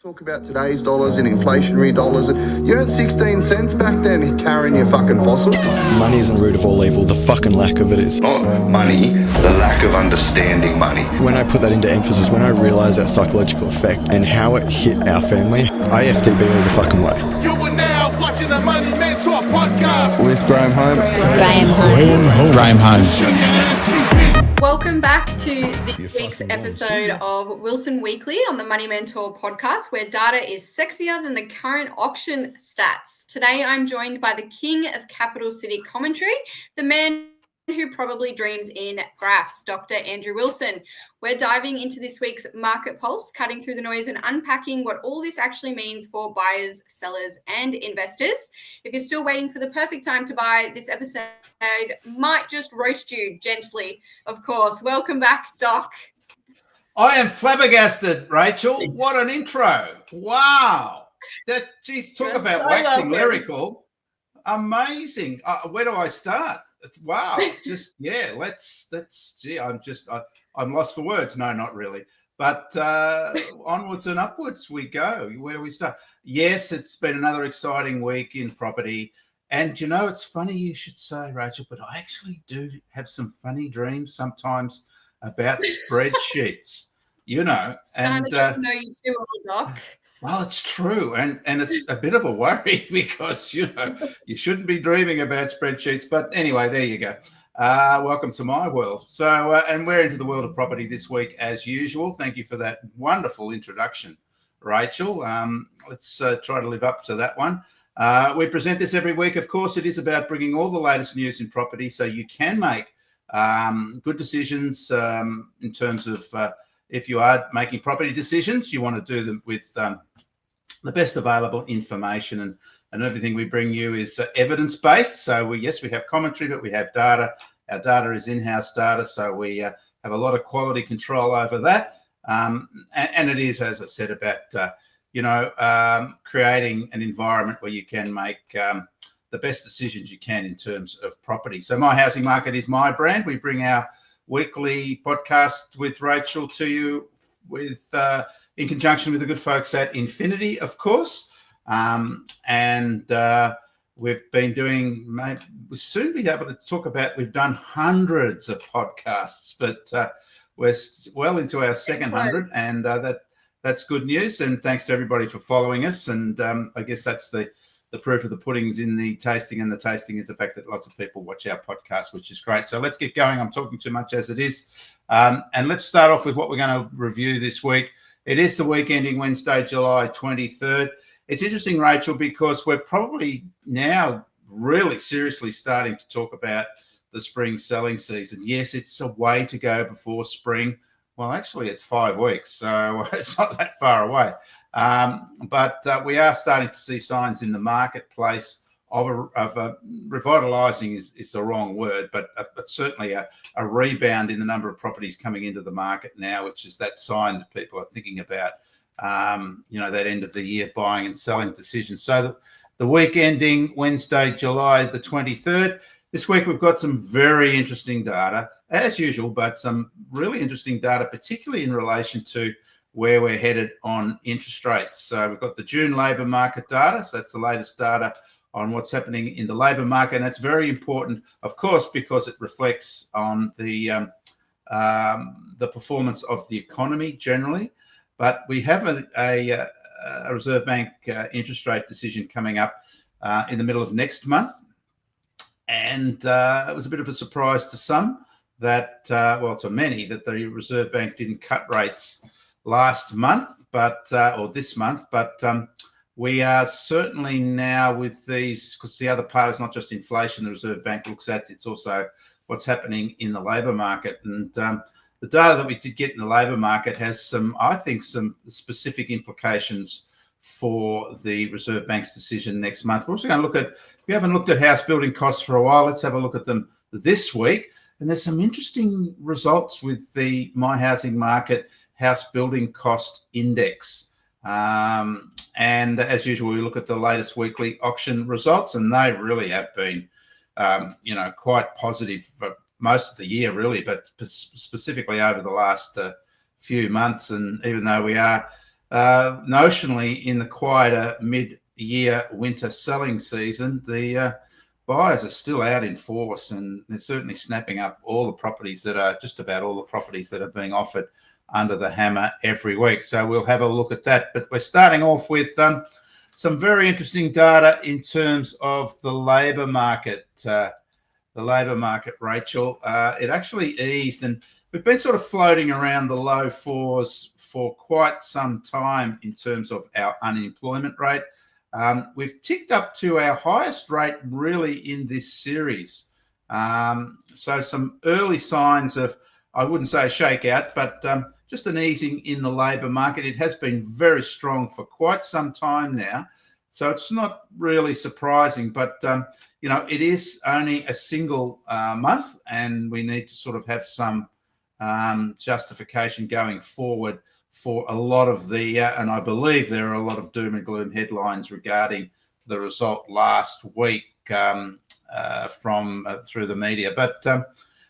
Talk about today's dollars and inflationary dollars. You earned 16 cents back then carrying your fucking fossil. Money isn't the root of all evil, the fucking lack of it is. Not money, the lack of understanding money. When I put that into emphasis, when I realised that psychological effect and how it hit our family, I FTB all the fucking way. You are now watching the Money Mentor podcast With Graham Home. Graham Home. Welcome back to this week's episode of Wilson Weekly on the Money Mentor podcast, where data is sexier than the current auction stats. Today, I'm joined by the king of Capital City commentary, the man who probably dreams in graphs, Dr. Andrew Wilson. We're diving into this week's market pulse, cutting through the noise and unpacking what all this actually means for buyers, sellers, and investors. If you're still waiting for the perfect time to buy, this episode might just roast you gently, of course. Welcome back, Doc. I am flabbergasted, Rachel. What an intro. Wow. Geez, talk You're about so waxing welcome. lyrical. Amazing. Where do I start? Wow. I'm lost for words. No, not really. But onwards and upwards we go. Where do we start? Yes, it's been another exciting week in property. And, you know, it's funny you should say, Rachel, but I actually do have some funny dreams sometimes about spreadsheets, you know. Starting to get to know you too, Doc. Well, it's true. And it's a bit of a worry because, you know, you shouldn't be dreaming about spreadsheets. But anyway, there you go. Welcome to my world. So, and we're into the world of property this week as usual. Thank you for that wonderful introduction, Rachel. Let's try to live up to that one. We present this every week. Of course, it is about bringing all the latest news in property so you can make good decisions in terms of if you are making property decisions, you want to do them with the best available information, and everything we bring you is evidence-based. So we have commentary, but we have data. Our data is in-house data, so we have a lot of quality control over that. And it is, as I said, about creating an environment where you can make the best decisions you can in terms of property. So My Housing Market is my brand. We bring our weekly podcast with Rachael to you with in conjunction with the good folks at Infinity, of course. And we've been doing, we'll soon be able to talk about, we've done hundreds of podcasts, but we're well into our second 100, and that's good news. And thanks to everybody for following us. And I guess that's the proof of the pudding's in the tasting, and the tasting is the fact that lots of people watch our podcast, which is great. So let's get going. I'm talking too much as it is. And let's start off with what we're going to review this week. It is the week ending Wednesday, July 23rd. It's interesting, Rachel, because we're probably now really seriously starting to talk about the spring selling season. Yes, it's a way to go before spring. Well, actually, it's 5 weeks, so it's not that far away. But we are starting to see signs in the marketplace of revitalising is the wrong word, but certainly a rebound in the number of properties coming into the market now, which is that sign that people are thinking about, that end of the year buying and selling decisions. So the week ending Wednesday, July the 23rd, this week we've got some very interesting data, as usual, but some really interesting data, particularly in relation to where we're headed on interest rates. So we've got the June labour market data. So that's the latest data on what's happening in the labour market. And that's very important, of course, because it reflects on the performance of the economy generally. But we have a Reserve Bank interest rate decision coming up in the middle of next month. And it was a bit of a surprise to some that, to many, that the Reserve Bank didn't cut rates last month, or this month. But we are certainly now with these, because the other part is not just inflation the Reserve Bank looks at, it's also what's happening in the labour market. And the data that we did get in the labour market has some specific implications for the Reserve Bank's decision next month. We're also going to look at, we haven't looked at house building costs for a while. Let's have a look at them this week. And there's some interesting results with the My Housing Market House Building Cost Index. And as usual, we look at the latest weekly auction results, and they really have been, quite positive for most of the year, really, but specifically over the last few months. And even though we are notionally in the quieter mid-year winter selling season, the buyers are still out in force, and they're certainly snapping up just about all the properties that are being offered under the hammer every week. So we'll have a look at that. But we're starting off with some very interesting data in terms of the labour market. Rachael, it actually eased, and we've been sort of floating around the low fours for quite some time in terms of our unemployment rate. We've ticked up to our highest rate really in this series. So some early signs of, I wouldn't say a shakeout, but just an easing in the labour market. It has been very strong for quite some time now. So it's not really surprising, but, it is only a single month, and we need to sort of have some justification going forward for a lot of the, and I believe there are a lot of doom and gloom headlines regarding the result last week through the media. But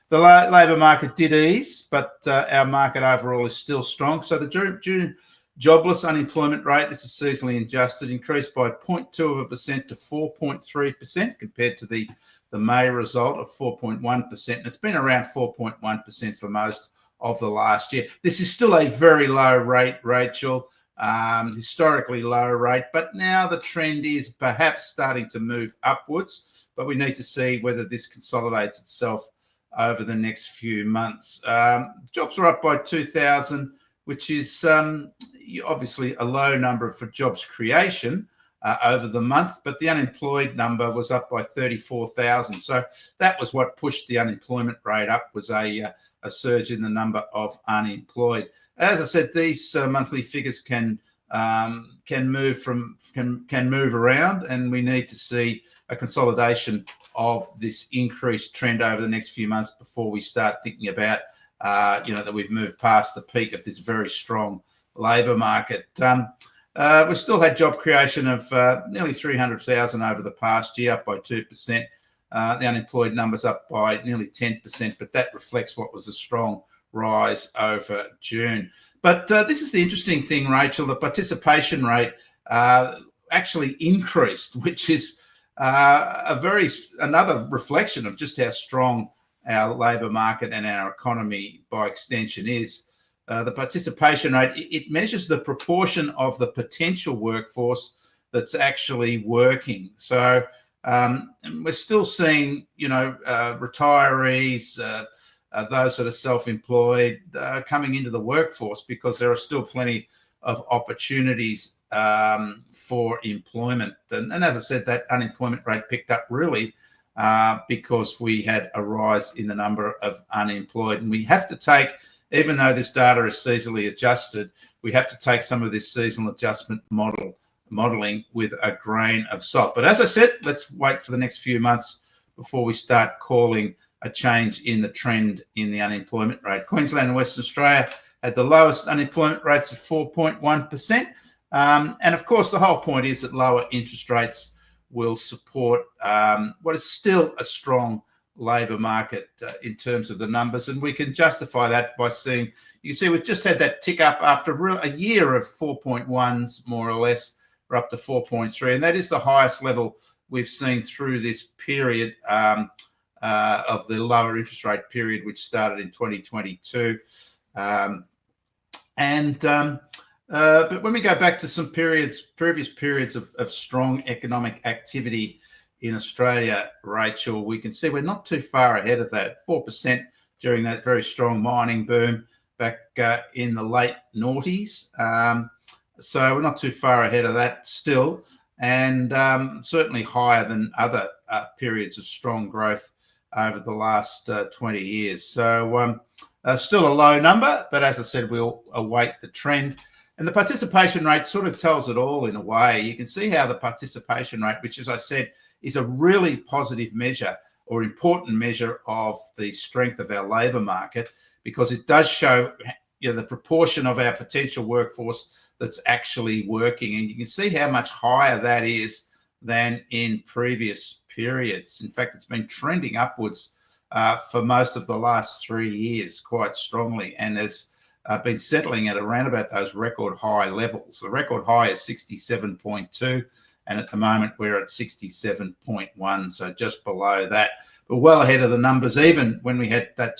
the labour market did ease, but our market overall is still strong. So the June jobless unemployment rate, this is seasonally adjusted, increased by 0.2% to 4.3% compared to the May result of 4.1%. And it's been around 4.1% for most of the last year. This is still a very low rate, Rachael, historically low rate, but now the trend is perhaps starting to move upwards, but we need to see whether this consolidates itself over the next few months. Jobs are up by 2,000, which is obviously a low number for jobs creation over the month, but the unemployed number was up by 34,000. So that was what pushed the unemployment rate up, was a surge in the number of unemployed. As I said, these monthly figures can move around, and we need to see a consolidation of this increased trend over the next few months before we start thinking about that we've moved past the peak of this very strong labour market. We've still had job creation of nearly 300,000 over the past year, up by 2%. The unemployed numbers up by nearly 10%, but that reflects what was a strong rise over June. But this is the interesting thing, Rachael. The participation rate actually increased, which is another reflection of just how strong our labour market and our economy by extension is. The participation rate, it measures the proportion of the potential workforce that's actually working. So we're still seeing, retirees, those that are self-employed coming into the workforce, because there are still plenty of opportunities for employment. And as I said, that unemployment rate picked up really because we had a rise in the number of unemployed. And we have to take, even though this data is seasonally adjusted, we have to take some of this seasonal adjustment modelling with a grain of salt. But as I said, let's wait for the next few months before we start calling a change in the trend in the unemployment rate. Queensland and Western Australia had the lowest unemployment rates of 4.1%. And of course, the whole point is that lower interest rates will support what is still a strong labour market in terms of the numbers. And we can justify that by seeing, you can see we've just had that tick up after a year of 4.1s, more or less. We're up to 4.3. And that is the highest level we've seen through this period of the lower interest rate period, which started in 2022. But when we go back to some previous periods of strong economic activity in Australia, Rachael, we can see we're not too far ahead of that. 4% during that very strong mining boom back in the late noughties. So we're not too far ahead of that still, and certainly higher than other periods of strong growth over the last 20 years. So still a low number, but as I said, we'll await the trend. And the participation rate sort of tells it all in a way. You can see how the participation rate, which, as I said, is a really positive measure or important measure of the strength of our labour market, because it does show the proportion of our potential workforce that's actually working. And you can see how much higher that is than in previous periods. In fact, it's been trending upwards for most of the last 3 years quite strongly. And as been settling at around about those record high levels. The record high is 67.2, and at the moment we're at 67.1, so just below that. But well ahead of the numbers, even when we had that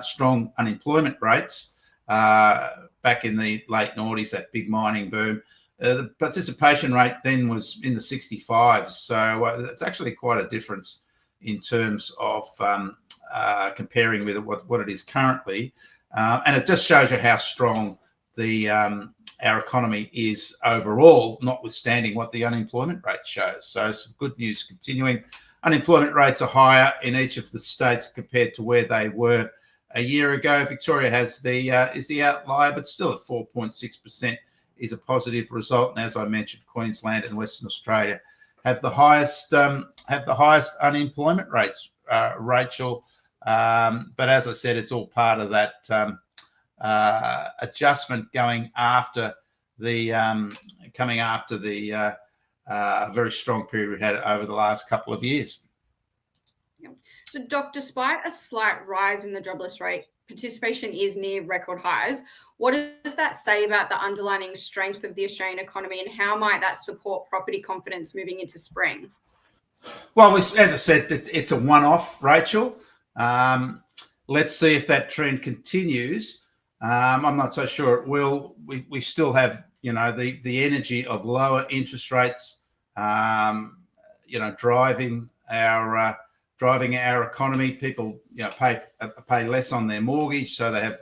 strong unemployment rates back in the late noughties, that big mining boom. The participation rate then was in the 65s, so it's actually quite a difference in terms of comparing with what it is currently. And it just shows you how strong our economy is overall, notwithstanding what the unemployment rate shows. So some good news continuing. Unemployment rates are higher in each of the states compared to where they were a year ago. Victoria is the outlier, but still at 4.6% is a positive result. And as I mentioned, Queensland and Western Australia have the highest unemployment rates, Rachael. But as I said, it's all part of that adjustment coming after the very strong period we had over the last couple of years. So, Doc, despite a slight rise in the jobless rate, participation is near record highs. What does that say about the underlying strength of the Australian economy, and how might that support property confidence moving into spring? Well, as I said, it's a one-off, Rachael. Let's see if that trend continues. I'm not so sure it will. We still have, the energy of lower interest rates, driving our economy. People, pay less on their mortgage, so they have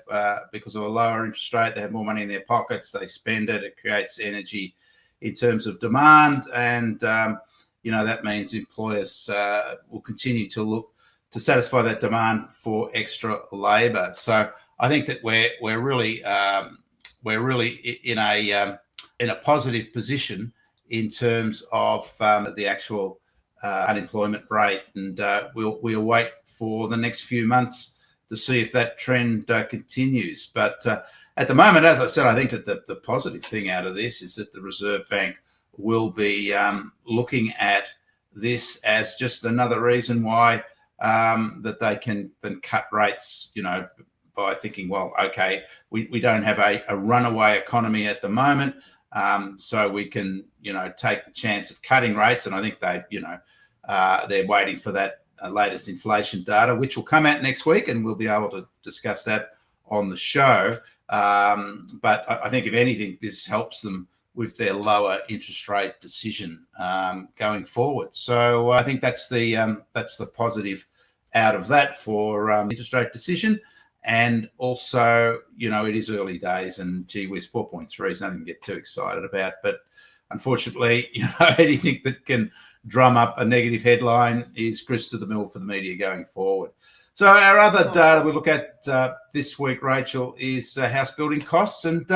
because of a lower interest rate, they have more money in their pockets. They spend it. It creates energy in terms of demand, and that means employers will continue to look to satisfy that demand for extra labour. So I think that we're really in a positive position in terms of the actual unemployment rate, and we'll wait for the next few months to see if that trend continues. But at the moment, as I said, I think that the positive thing out of this is that the Reserve Bank will be looking at this as just another reason why that they can then cut rates, by thinking, well, okay, we don't have a runaway economy at the moment, so we can, take the chance of cutting rates. And I think they're waiting for that latest inflation data, which will come out next week, and we'll be able to discuss that on the show. But I think, if anything, this helps them with their lower interest rate decision going forward. So I think that's the positive out of that for interest rate decision. And also, it is early days, and gee whiz, 4.3 is nothing to get too excited about. But unfortunately, anything that can drum up a negative headline is grist to the mill for the media going forward. So our other data we look at this week, Rachael, is house building costs. And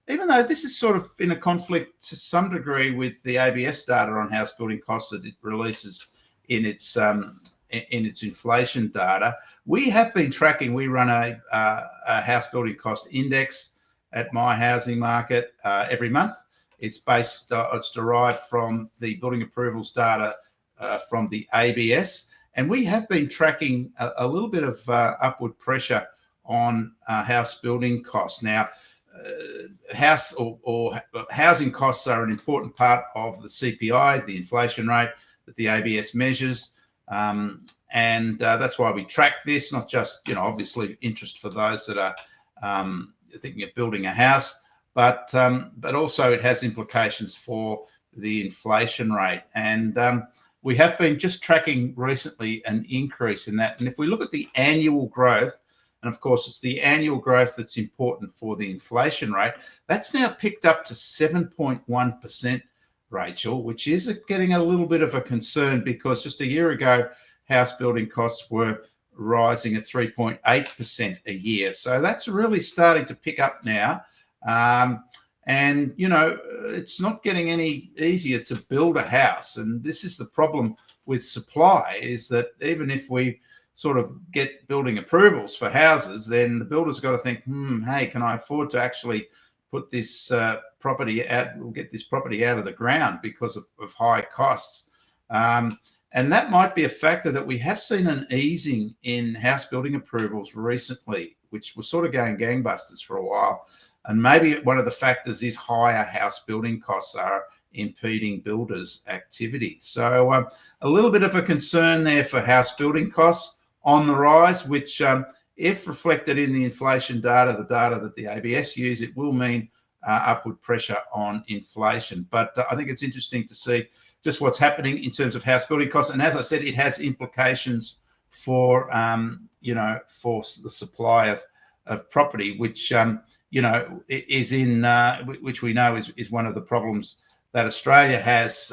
even though this is sort of in a conflict to some degree with the ABS data on house building costs that it releases in its inflation data, we have been tracking. We run a house building cost index at My Housing Market every month. It's derived from the building approvals data from the ABS, and we have been tracking a little bit of upward pressure on house building costs. Now, housing costs are an important part of the CPI, the inflation rate that the ABS measures. And that's why we track this, not just, obviously interest for those that are thinking of building a house, but also it has implications for the inflation rate. And we have been just tracking recently an increase in that. And if we look at the annual growth, and of course it's the annual growth that's important for the inflation rate, that's now picked up to 7.1%, Rachael, which is getting a little bit of a concern, because just a year ago, house building costs were rising at 3.8% a year. So that's really starting to pick up now. And, it's not getting any easier to build a house. And this is the problem with supply, is that even if we sort of get building approvals for houses, then the builder's got to think, hey, can I afford to actually put this property out, we'll get this property out of the ground because of high costs. And that might be a factor that we have seen an easing in house building approvals recently, which was sort of going gangbusters for a while. And maybe one of the factors is higher house building costs are impeding builders' activity. So a little bit of a concern there for house building costs on the rise, which if reflected in the inflation data, the data that the ABS use, it will mean upward pressure on inflation. But I think it's interesting to see just what's happening in terms of house building costs. And as I said, it has implications for, for the supply of property, which, is in, which we know is one of the problems that Australia has,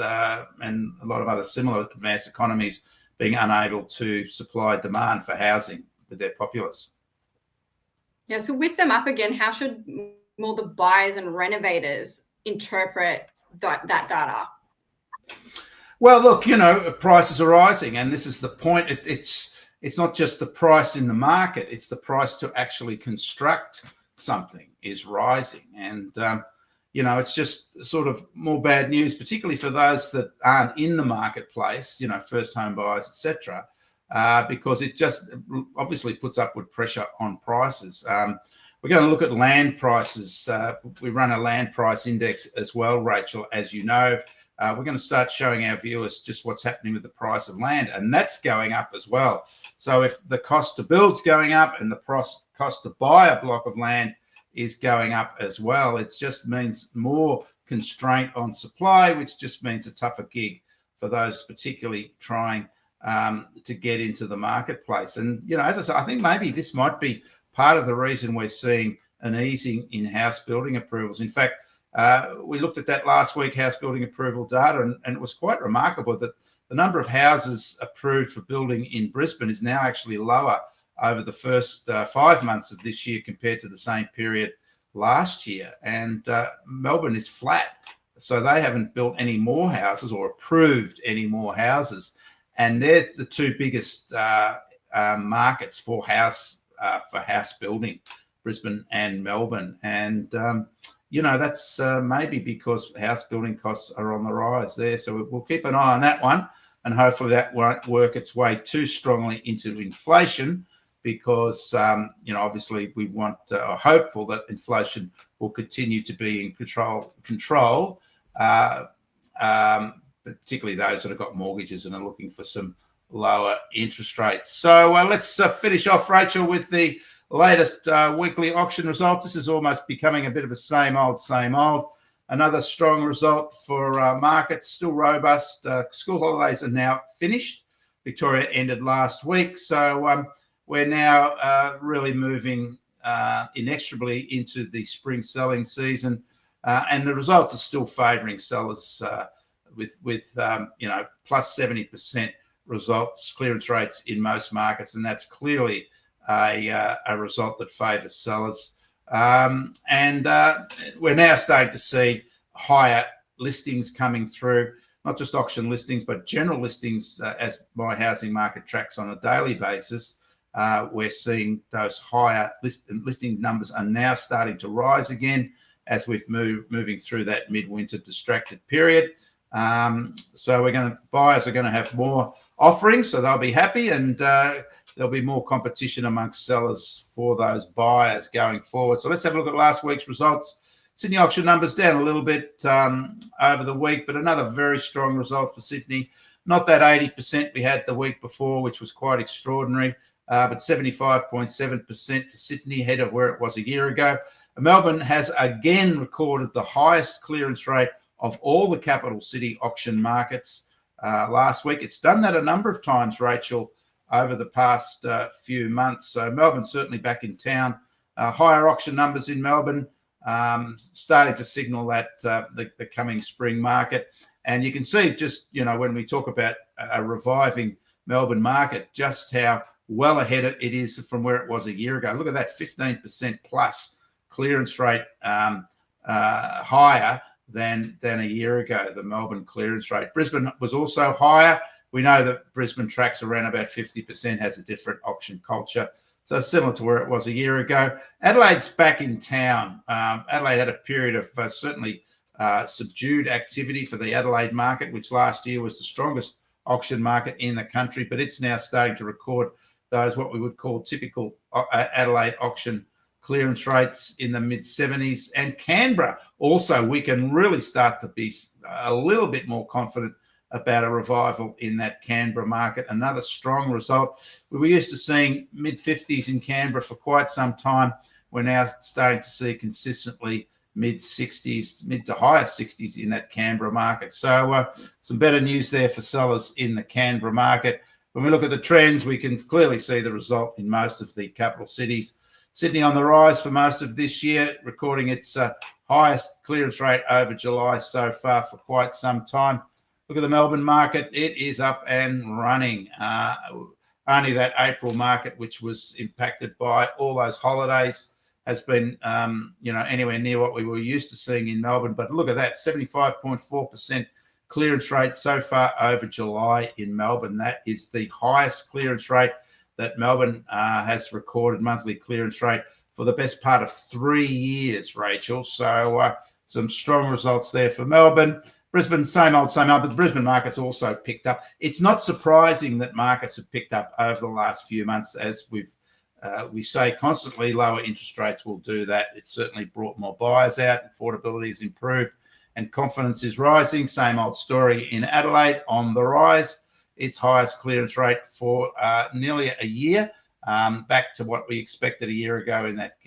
and a lot of other similar advanced economies being unable to supply demand for housing with their populace. Yeah, so with them up again, how should more the buyers and renovators interpret that data? Well, look, prices are rising, and this is the point. It's not just the price in the market; it's the price to actually construct something is rising, and it's just sort of more bad news, particularly for those that aren't in the marketplace, first home buyers, etc., because it just obviously puts upward pressure on prices. We're going to look at land prices. We run a land price index as well, Rachael, as you know. We're going to start showing our viewers just what's happening with the price of land, and that's going up as well. So if the cost to build's going up and the cost to buy a block of land is going up as well, it just means more constraint on supply, which just means a tougher gig for those particularly trying to get into the marketplace. And, as I said, I think maybe this might be part of the reason we're seeing an easing in house building approvals. In fact, we looked at that last week, house building approval data, and it was quite remarkable that the number of houses approved for building in Brisbane is now actually lower over the first 5 months of this year compared to the same period last year. And Melbourne is flat. So they haven't built any more houses or approved any more houses. And they're the two biggest markets for house building, Brisbane and Melbourne. And, that's maybe because house building costs are on the rise there. So we'll keep an eye on that one. And hopefully that won't work its way too strongly into inflation, because, obviously we are hopeful that inflation will continue to be in control, particularly those that have got mortgages and are looking for some lower interest rates. So let's finish off, Rachael, with the latest weekly auction results. This is almost becoming a bit of a same old. Another strong result for markets, still robust. School holidays are now finished. Victoria ended last week. So we're now really moving inexorably into the spring selling season. And the results are still favouring sellers with plus 70% results, clearance rates in most markets. And that's clearly a result that favours sellers. And we're now starting to see higher listings coming through, not just auction listings, but general listings as My Housing Market tracks on a daily basis. We're seeing those higher listing numbers are now starting to rise again as we've moving through that midwinter distracted period. So buyers are going to have more offerings, so they'll be happy, and there'll be more competition amongst sellers for those buyers going forward. So let's have a look at last week's results. Sydney auction numbers down a little bit over the week, but another very strong result for Sydney. Not that 80% we had the week before, which was quite extraordinary, but 75.7% for Sydney, ahead of where it was a year ago. Melbourne has again recorded the highest clearance rate of all the capital city auction markets last week. It's done that a number of times, Rachael, over the past few months. So Melbourne's certainly back in town. Higher auction numbers in Melbourne, starting to signal that the coming spring market. And you can see just, when we talk about a reviving Melbourne market, just how well ahead it is from where it was a year ago. Look at that, 15% plus clearance rate higher than a year ago, the Melbourne clearance rate. Brisbane was also higher. We know that Brisbane tracks around about 50%, has a different auction culture. So similar to where it was a year ago. Adelaide's back in town. Adelaide had a period of certainly subdued activity for the Adelaide market, which last year was the strongest auction market in the country, but it's now starting to record those what we would call typical Adelaide auction clearance rates in the mid-70s. And Canberra also, we can really start to be a little bit more confident about a revival in that Canberra market. Another strong result. We were used to seeing mid-50s in Canberra for quite some time. We're now starting to see consistently mid-60s, mid to higher 60s in that Canberra market. So some better news there for sellers in the Canberra market. When we look at the trends, we can clearly see the result in most of the capital cities. Sydney on the rise for most of this year, recording its highest clearance rate over July so far for quite some time. Look at the Melbourne market. It is up and running. Only that April market, which was impacted by all those holidays, has been, anywhere near what we were used to seeing in Melbourne. But look at that, 75.4% clearance rate so far over July in Melbourne. That is the highest clearance rate that Melbourne has recorded, monthly clearance rate, for the best part of 3 years, Rachael. So some strong results there for Melbourne. Brisbane, same old, but the Brisbane market's also picked up. It's not surprising that markets have picked up over the last few months, as we say constantly, lower interest rates will do that. It's certainly brought more buyers out, affordability has improved, and confidence is rising. Same old story in Adelaide, on the rise. Its highest clearance rate for nearly a year, back to what we expected a year ago in that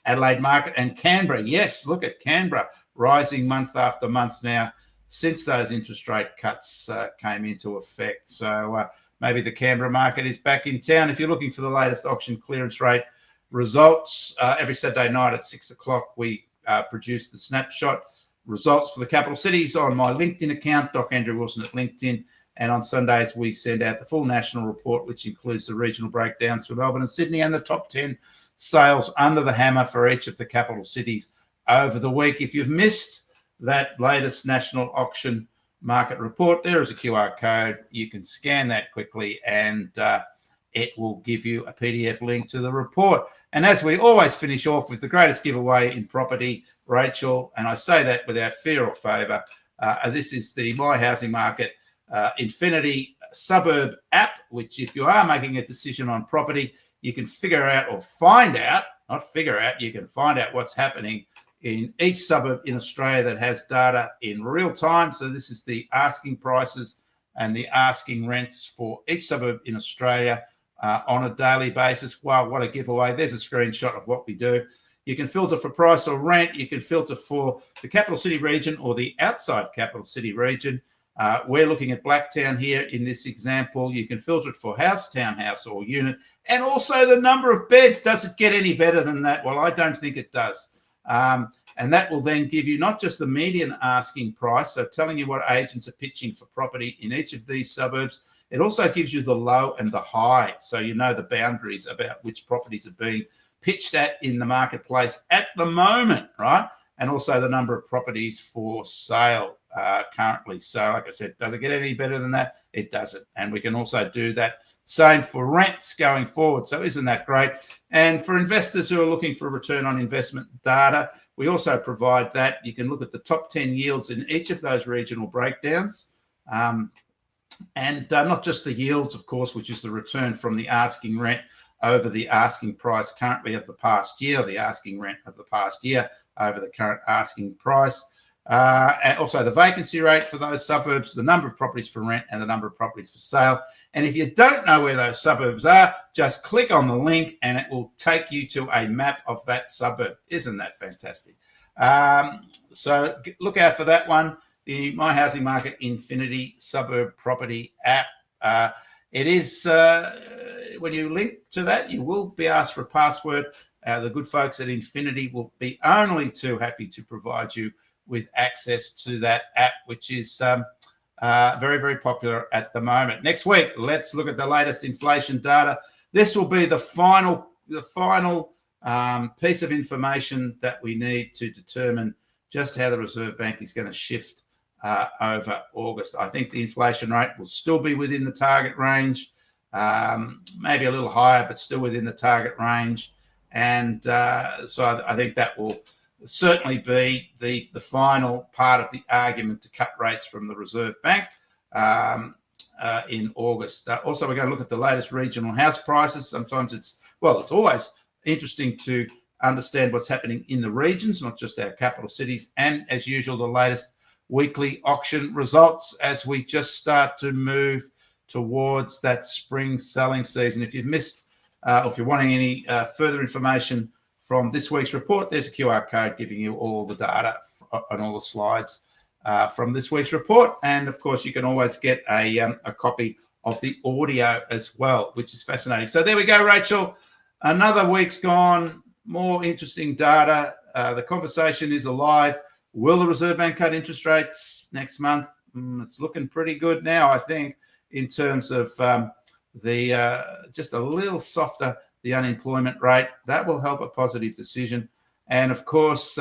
Adelaide market. And Canberra, yes, look at Canberra, rising month after month now since those interest rate cuts came into effect. So maybe the Canberra market is back in town. If you're looking for the latest auction clearance rate results, every Saturday night at 6 o'clock, we produce the snapshot results for the capital cities on my LinkedIn account, Doc Andrew Wilson at LinkedIn. And on Sundays, we send out the full national report, which includes the regional breakdowns for Melbourne and Sydney and the top 10 sales under the hammer for each of the capital cities over the week. If you've missed that latest national auction market report, there is a QR code. You can scan that quickly and it will give you a PDF link to the report. And as we always finish off with the greatest giveaway in property, Rachael, and I say that without fear or favour, this is the My Housing Market Infinity Suburb app, which if you are making a decision on property, you can figure out or find out, not figure out, you can find out what's happening in each suburb in Australia that has data in real time. So this is the asking prices and the asking rents for each suburb in Australia on a daily basis. Wow, what a giveaway. There's a screenshot of what we do. You can filter for price or rent. You can filter for the capital city region or the outside capital city region. We're looking at Blacktown here in this example. You can filter it for house, townhouse or unit, and also the number of beds. Does it get any better than that? Well, I don't think it does. And that will then give you not just the median asking price, so telling you what agents are pitching for property in each of these suburbs. It also gives you the low and the high, so you know the boundaries about which properties are being pitched at in the marketplace at the moment, right? And also the number of properties for sale currently. So like I said, does it get any better than that? It doesn't. And we can also do that same for rents going forward. So isn't that great? And for investors who are looking for return on investment data, we also provide that. You can look at the top 10 yields in each of those regional breakdowns. And not just the yields, of course, which is the return from the asking rent over the asking price currently of the past year, the asking rent of the past year over the current asking price. And also the vacancy rate for those suburbs, the number of properties for rent and the number of properties for sale. And if you don't know where those suburbs are, just click on the link and it will take you to a map of that suburb. Isn't that fantastic? So look out for that one, the My Housing Market Infinity Suburb Property app. It is, when you link to that, you will be asked for a password. The good folks at Infinity will be only too happy to provide you with access to that app, which is very, very popular at the moment. Next week, let's look at the latest inflation data. This will be the final piece of information that we need to determine just how the Reserve Bank is going to shift over August. I think the inflation rate will still be within the target range, maybe a little higher, but still within the target range. And so I think that will certainly be the final part of the argument to cut rates from the Reserve Bank. in August. Also, we're going to look at the latest regional house prices. Sometimes it's always interesting to understand what's happening in the regions, not just our capital cities. And as usual, the latest weekly auction results as we just start to move towards that spring selling season. If you've missed, or if you're wanting any further information from this week's report, there's a QR code giving you all the data and all the slides from this week's report. And of course, you can always get a copy of the audio as well, which is fascinating. So there we go, Rachael. Another week's gone. More interesting data. The conversation is alive. Will the Reserve Bank cut interest rates next month? It's looking pretty good now, I think, in terms of just a little softer the unemployment rate. That will help a positive decision. And of course,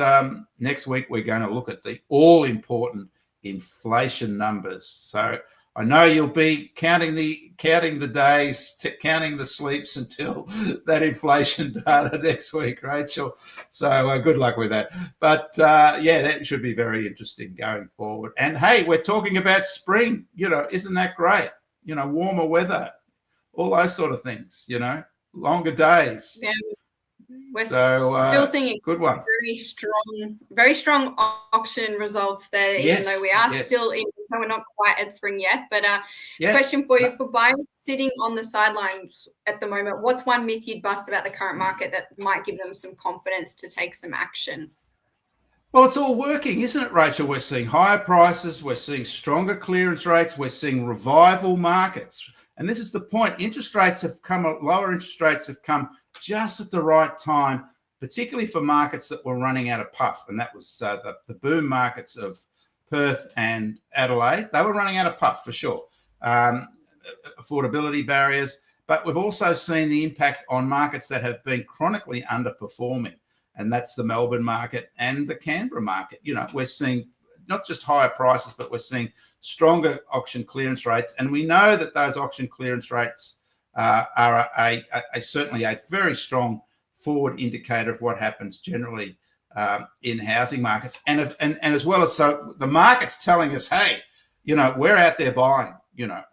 next week we're going to look at the all-important inflation numbers. So I know you'll be counting the days, counting the sleeps until that inflation data next week, Rachael. So good luck with that. But that should be very interesting going forward. And hey, we're talking about spring. Isn't that great? Warmer weather, all those sort of things. Longer days. Yeah. We're still seeing good one. very strong auction results there, even though we are still in, we're not quite at spring yet. But question for you, for buyers sitting on the sidelines at the moment, what's one myth you'd bust about the current market that might give them some confidence to take some action? Well, it's all working, isn't it, Rachael? We're seeing higher prices, we're seeing stronger clearance rates, we're seeing revival markets. And this is the point. Lower interest rates have come just at the right time, particularly for markets that were running out of puff. And that was the boom markets of Perth and Adelaide. They were running out of puff for sure. Affordability barriers. But we've also seen the impact on markets that have been chronically underperforming. And that's the Melbourne market and the Canberra market. We're seeing not just higher prices, but we're seeing stronger auction clearance rates. And we know that those auction clearance rates are certainly a very strong forward indicator of what happens generally in housing markets. And as well as so the market's telling us, hey, we're out there buying,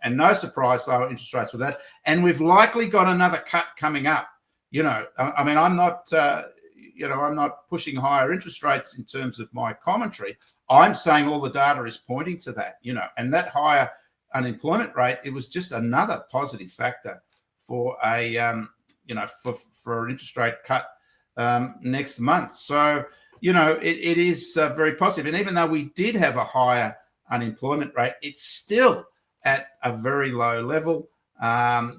and no surprise, lower interest rates with that. And we've likely got another cut coming up. I'm not pushing higher interest rates in terms of my commentary. I'm saying all the data is pointing to that, and that higher unemployment rate, it was just another positive factor for for an interest rate cut next month. So, it is very positive. And even though we did have a higher unemployment rate, it's still at a very low level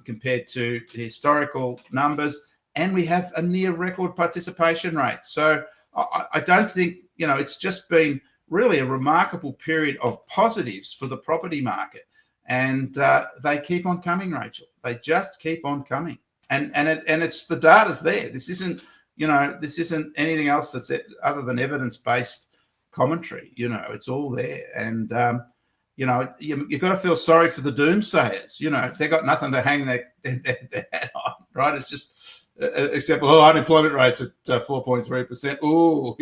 compared to the historical numbers. And we have a near record participation rate. So I don't think, it's just been really a remarkable period of positives for the property market. And they keep on coming, Rachael. They just keep on coming. And it's the data's there. This isn't anything else that's other than evidence-based commentary. It's all there. And, you've got to feel sorry for the doomsayers. They've got nothing to hang their hat on, right? It's just, except, unemployment rate's at 4.3%. Oh,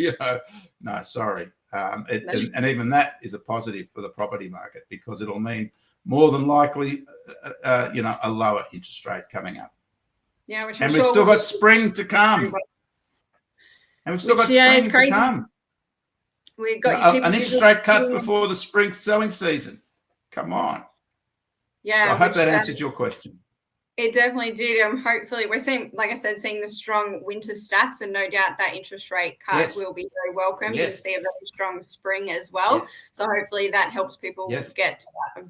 no, sorry. And even that is a positive for the property market because it'll mean more than likely, a lower interest rate coming up. Yeah, we've still got spring to come. To come. We've got an interest rate cut before the spring selling season. Come on. Yeah, so I hope that answered your question. It definitely did. Hopefully, we're seeing, like I said, seeing the strong winter stats, and no doubt that interest rate cut will be very welcome. You'll see a very strong spring as well. So hopefully that helps people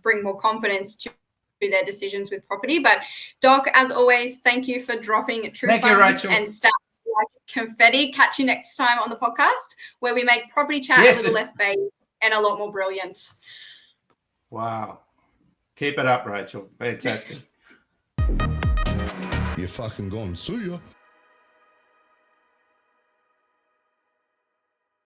bring more confidence to their decisions with property. But Doc, as always, thank you for dropping truth bombs and stats like confetti. Catch you next time on the podcast where we make property chat a little less vague and a lot more brilliant. Wow. Keep it up, Rachael. Fantastic. You're fucking gone. See ya.